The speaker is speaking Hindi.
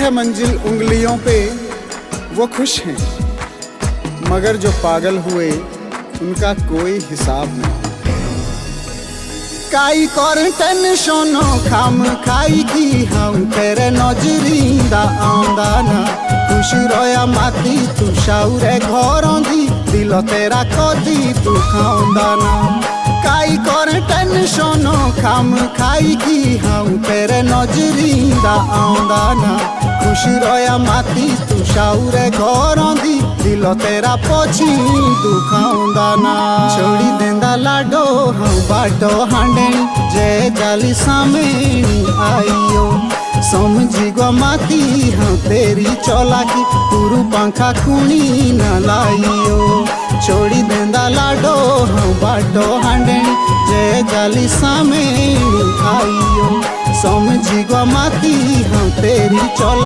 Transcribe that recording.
है मंजिल उंगलियों पे वो खुश हैं, मगर जो पागल हुए उनका कोई हिसाब नहीं। काई कर टेंशन खाम खाई की हम तेरे नजरिंदा आंदा ना, खुश रोया माती तू शाउरे घर दी दिल तेरा कदी तू खाऊंदा ना। काई कर टेंशन खाम खाई की हम तेरे नजरिंदा आंदा ना, खुश रोया माती तू शाउरे घर दी दिल तेरा पछी दुखाऊंदा ना। छोड़ी देंदा लाडो हम बाटो हांडेनी जे जाली सामेनी आइयो, समझी गो माती हाँ तेरी चौलाकी पुरु पंखा कुणी न लाइयो। छोड़ी देंदा लाडो हाँ बाटो हांडेनी जे जाली सामेनी आइयो, समझी गो माती हाँ तेरी चौला।